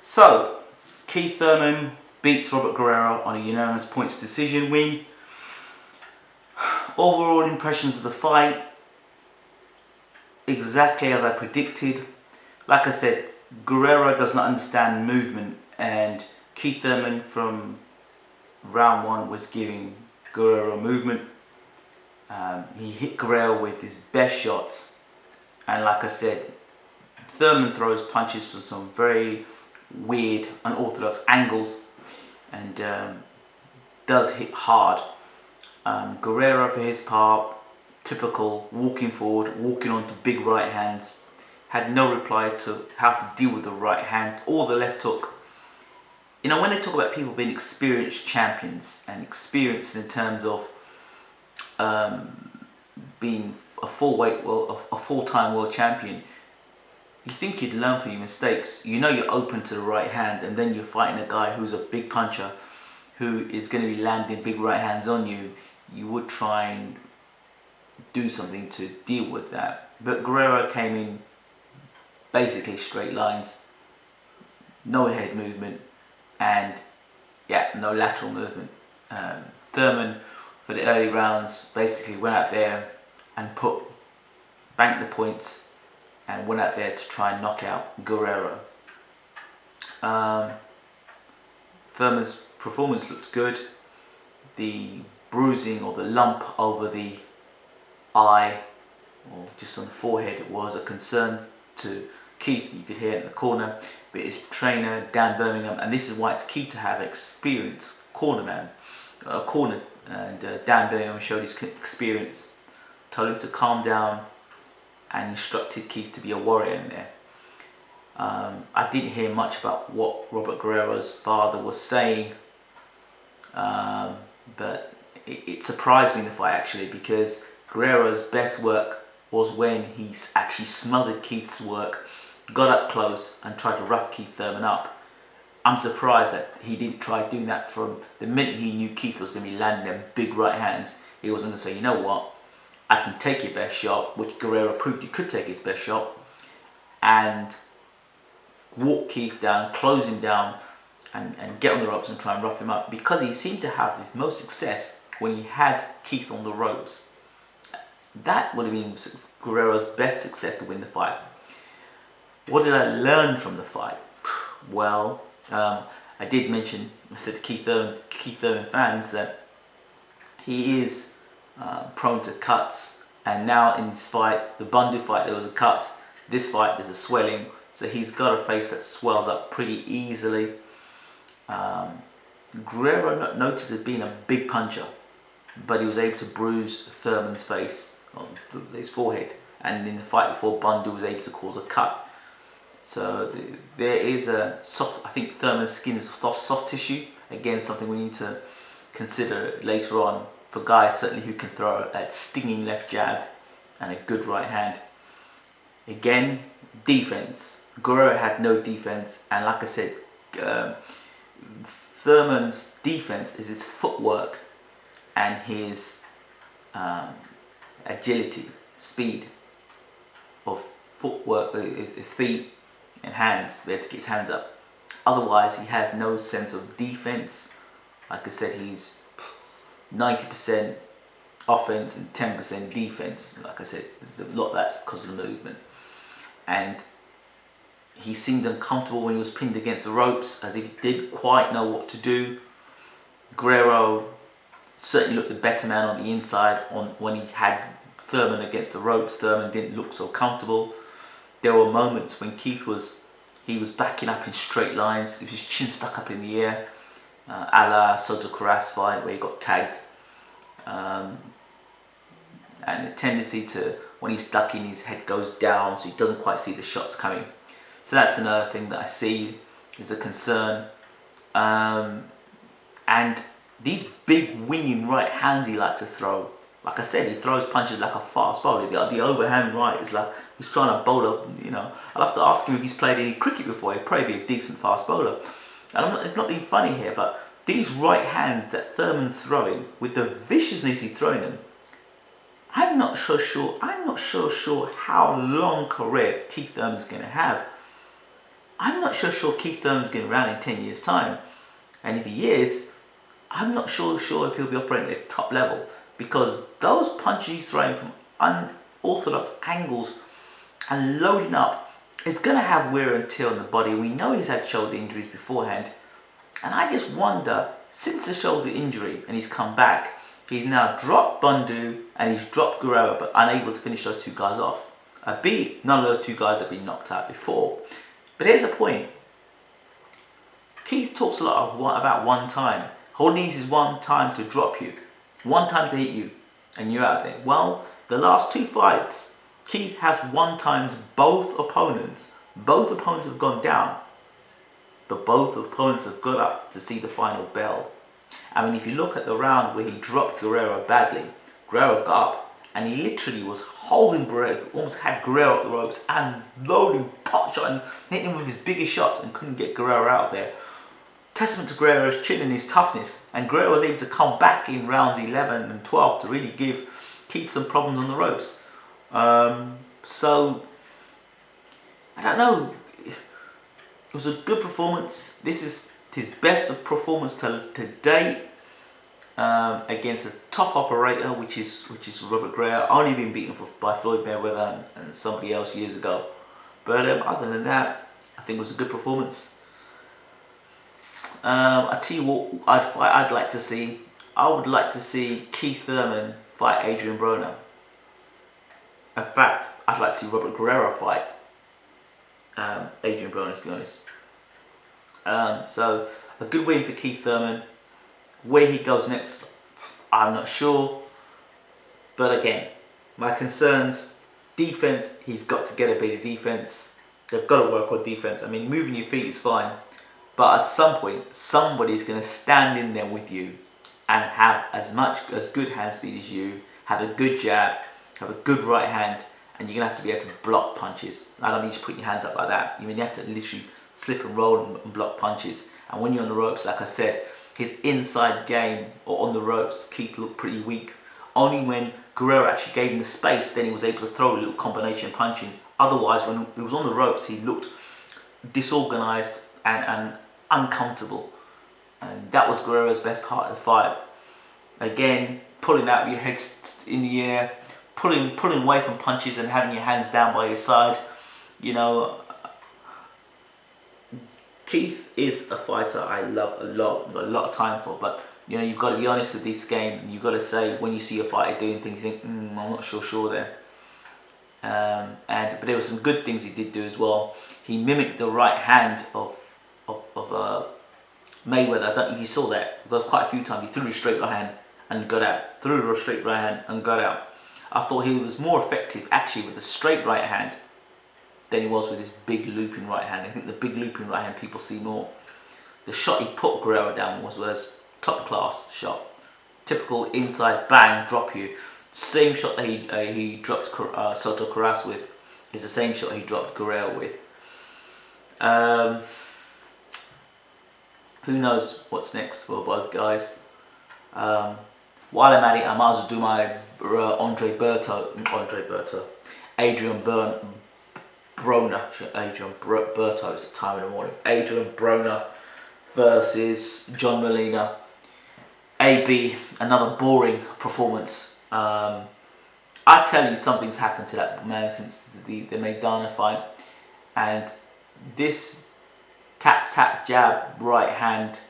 So, Keith Thurman beats Robert Guerrero on a unanimous points decision win. Overall impressions of the fight, exactly as I predicted. Like I said, Guerrero does not understand movement, and Keith Thurman from round one was giving Guerrero movement. He hit Guerrero with his best shots, and like I said, Thurman throws punches from some very weird, unorthodox angles, and does hit hard. Guerrero, for his part, typical, walking forward, walking onto big right hands, had no reply to how to deal with the right hand or the left hook. You know, when they talk about people being experienced champions, and experienced in terms of being a full-time world champion, you think you'd learn from your mistakes. You know you're open to the right hand, and then you're fighting a guy who's a big puncher who is going to be landing big right hands on you. You would try and do something to deal with that. But Guerrero came in basically straight lines, no head movement, and no lateral movement. Thurman, for the early rounds, basically went out there and banked the points, and went out there to try and knock out Guerrero. Thurman's performance looked good. The bruising or the lump over the eye, or just on the forehead, was a concern to Keith. You could hear it in the corner, but his trainer Dan Birmingham, and this is why it's key to have experienced corner, and Dan Birmingham showed his experience, told him to calm down, and instructed Keith to be a warrior in there. I didn't hear much about what Robert Guerrero's father was saying, but it surprised me in the fight actually, because Guerrero's best work was when he actually smothered Keith's work, got up close and tried to rough Keith Thurman up. I'm surprised that he didn't try doing that from the minute he knew Keith was going to be landing them big right hands. He wasn't going to say, you know what, I can take your best shot, which Guerrero proved he could take his best shot, and walk Keith down, close him down, and get on the ropes and try and rough him up, because he seemed to have the most success when he had Keith on the ropes. That would have been Guerrero's best success to win the fight. What did I learn from the fight? Well, I did mention, I said to Keith Thurman fans that he is prone to cuts, and now in this fight, the Bundu fight, there was a cut. This fight, there's a swelling, so he's got a face that swells up pretty easily. Guerrero not noted as being a big puncher, but he was able to bruise Thurman's face, on his forehead, and in the fight before, Bundu was able to cause a cut. So there is a soft, I think Thurman's skin is soft tissue. Again, something we need to consider later on for guys certainly who can throw that stinging left jab and a good right hand. Again, defense. Guerrero had no defense, and like I said, Thurman's defense is his footwork and his agility, speed of footwork, his feet and hands, there to get his hands up. Otherwise, he has no sense of defense. Like I said, he's 90% offense and 10% defense. Like I said, a lot of that's because of the movement. And he seemed uncomfortable when he was pinned against the ropes, as if he didn't quite know what to do. Guerrero certainly looked the better man on the inside when he had Thurman against the ropes. Thurman didn't look so comfortable. There were moments when Keith was backing up in straight lines with his chin stuck up in the air, a la Soto Karass fight where he got tagged. And the tendency to, when he's ducking, his head goes down so he doesn't quite see the shots coming. So that's another thing that I see is a concern. And these big winging right hands he likes to throw. Like I said, he throws punches like a fast bowler. The overhand right is like he's trying to bowl up. I'll have to ask him if he's played any cricket before. He'd probably be a decent fast bowler. And it's not being funny here, but these right hands that Thurman's throwing, with the viciousness he's throwing them, I'm not so sure how long career Keith Thurman's going to have. I'm not so sure Keith Thurman's going to be around in 10 years' time. And if he is, I'm not sure if he'll be operating at top level, because those punches he's throwing from unorthodox angles and loading up is going to have wear and tear on the body. We know he's had shoulder injuries beforehand. And I just wonder, since the shoulder injury and he's come back, he's now dropped Bundu and he's dropped Guerrero, but unable to finish those two guys off. None of those two guys have been knocked out before. But here's the point. Keith talks a lot about one time. All he needs is one time to drop you, one time to hit you, and you're out there. Well, the last two fights, Keith has one-timed both opponents. Both opponents have gone down, but both opponents have got up to see the final bell. I mean, if you look at the round where he dropped Guerrero badly, Guerrero got up and he literally was holding Guerrero, almost had Guerrero up the ropes and loading pot shot and hitting him with his biggest shots and couldn't get Guerrero out there. Testament to Guerrero's chin and his toughness, and Guerrero was able to come back in rounds 11 and 12 to really give Keith some problems on the ropes. So, I don't know. It was a good performance. This is his best performance to date against a top operator, which is Robert Guerrero. Only been beaten by Floyd Mayweather and somebody else years ago. But other than that, I think it was a good performance. I tell you what, I'd like to see. I would like to see Keith Thurman fight Adrien Broner. In fact, I'd like to see Robert Guerrero fight Adrien Broner, to be honest. So a good win for Keith Thurman. Where he goes next, I'm not sure. But again, my concerns: defense. He's got to get a better defense. They've got to work on defense. I mean, moving your feet is fine, but at some point, somebody's going to stand in there with you and have as good hand speed as you, have a good jab, have a good right hand, and you're going to have to be able to block punches. I don't mean just put your hands up like that. You mean you have to literally slip and roll and block punches. And when you're on the ropes, like I said, his inside game or on the ropes, Keith looked pretty weak. Only when Guerrero actually gave him the space, then he was able to throw a little combination punching. Otherwise, when he was on the ropes, he looked disorganized and uncomfortable. And that was Guerrero's best part of the fight. Again, pulling out your head in the air, pulling away from punches and having your hands down by your side. You know, Keith is a fighter I love a lot, got a lot of time for, but you know, you've got to be honest with this game, and you've got to say when you see a fighter doing things, you think, I'm not sure there. But there were some good things he did do as well. He mimicked the right hand of Mayweather. I don't know if you saw that. There was quite a few times he threw a straight right hand and got out. Threw a straight right hand and got out. I thought he was more effective actually with the straight right hand than he was with his big looping right hand. I think the big looping right hand people see more. The shot he put Guerrero down was top class shot. Typical inside bang, drop you. Same shot that he dropped Soto Carras with is the same shot he dropped Guerrero with. Who knows what's next for both guys. While I'm at it, I might as well do my Adrien Broner, it's a time in the morning. Adrien Broner versus John Molina. AB, another boring performance. I tell you, something's happened to that man since the Maidana fight, and this tap jab right hand,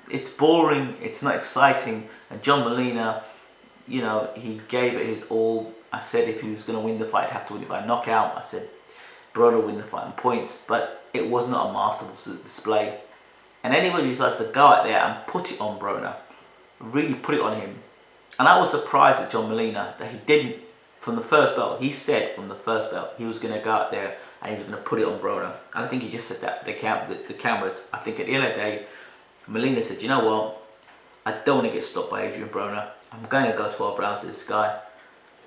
it's boring, it's not exciting. And John Molina, you know, he gave it his all. I said if he was going to win the fight, he'd have to win it by knockout. I said Broner win the fight in points, but it was not a masterful display. And anybody who decides to go out there and put it on Broner, really put it on him. And I was surprised at John Molina that he didn't. From the first bell, he said from the first bell he was going to go out there and he was going to put it on Broner. And I think he just said that for the cameras. I think at the end of the day, Molina said, you know what, I don't want to get stopped by Adrien Broner. I'm going to go 12 rounds to this guy.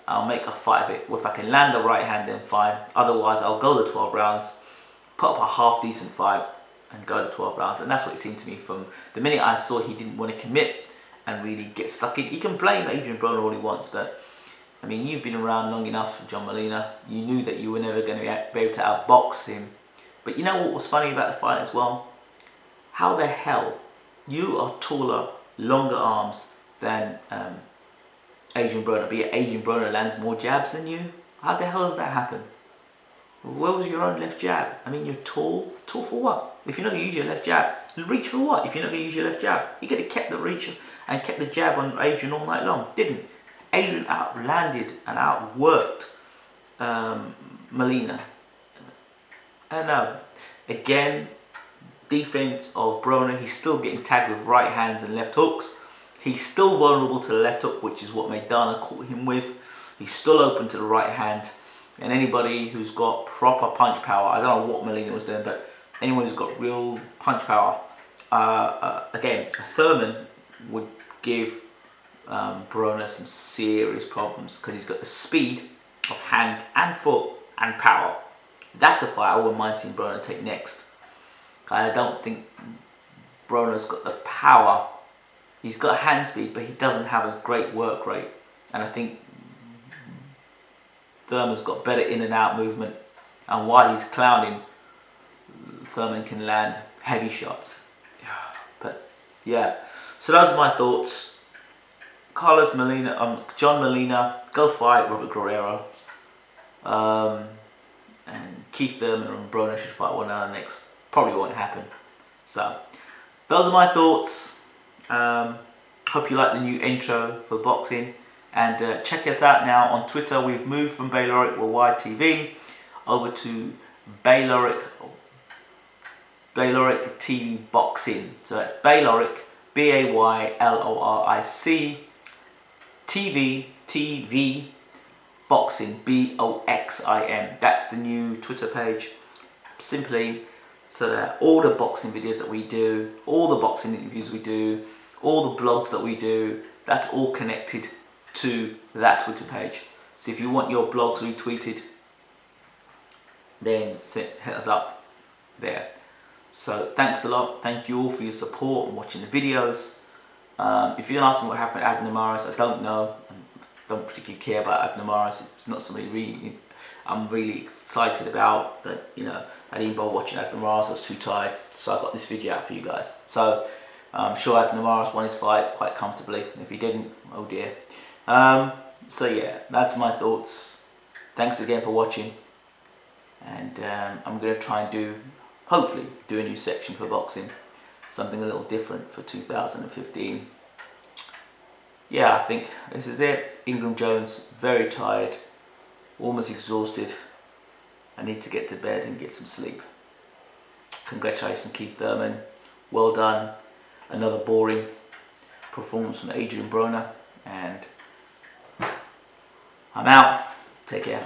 I'll make a fight of it. If I can land the right hand, then fine. Otherwise, I'll go the 12 rounds, put up a half decent fight, and go the 12 rounds. And that's what it seemed to me from the minute I saw he didn't want to commit and really get stuck in. You can blame Adrien Broner all he wants, but I mean, you've been around long enough, John Molina. You knew that you were never going to be able to outbox him. But you know what was funny about the fight as well? How the hell you are taller, longer arms than Adrien Broner, but yet Adrien Broner lands more jabs than you? How the hell does that happen? Where was your own left jab? I mean, you're tall. Tall for what? If you're not going to use your left jab, reach for what? If you're not going to use your left jab, you could have kept the reach and kept the jab on Adrien all night long. Didn't. Adrien outlanded and outworked Molina. I know. Again, defense of Broner. He's still getting tagged with right hands and left hooks. He's still vulnerable to the left hook, which is what Maidana caught him with. He's still open to the right hand. And anybody who's got proper punch power, I don't know what Molina was doing, but anyone who's got real punch power, again, Thurman would give Broner some serious problems because he's got the speed of hand and foot and power. That's a fight I wouldn't mind seeing Broner take next. I don't think Broner's got the power. He's got hand speed, but he doesn't have a great work rate. And I think Thurman's got better in and out movement. And while he's clowning, Thurman can land heavy shots. But yeah, so those are my thoughts. John Molina, go fight Robert Guerrero. And Keith Thurman and Broner should fight one another next. Probably won't happen. So, those are my thoughts. Hope you like the new intro for boxing. And check us out now on Twitter. We've moved from Bayloric Worldwide TV over to Bayloric TV Boxing. So that's Bayloric, BAYLORIC TV Boxing, BOXIM. That's the new Twitter page. Simply so that all the boxing videos that we do, all the boxing interviews we do, all the blogs that we do, that's all connected to that Twitter page. So if you want your blogs retweeted, then hit us up there. So thanks a lot. Thank you all for your support and watching the videos. If you're gonna ask me what happened at Adrien Broner, I don't know. I don't particularly care about Adrien Broner. It's not somebody I'm really excited about. But you know, I didn't bother watching Adrien Broner. I was too tired, so I got this video out for you guys. So I'm sure Adrien Broner won his fight quite comfortably. If he didn't, oh dear. So yeah, that's my thoughts. Thanks again for watching. And I'm going to try and hopefully do a new section for boxing. Something a little different for 2015. Yeah, I think this is it. Ingram Jones, very tired, almost exhausted. I need to get to bed and get some sleep. Congratulations, Keith Thurman. Well done. Another boring performance from Adrien Broner. And I'm out. Take care.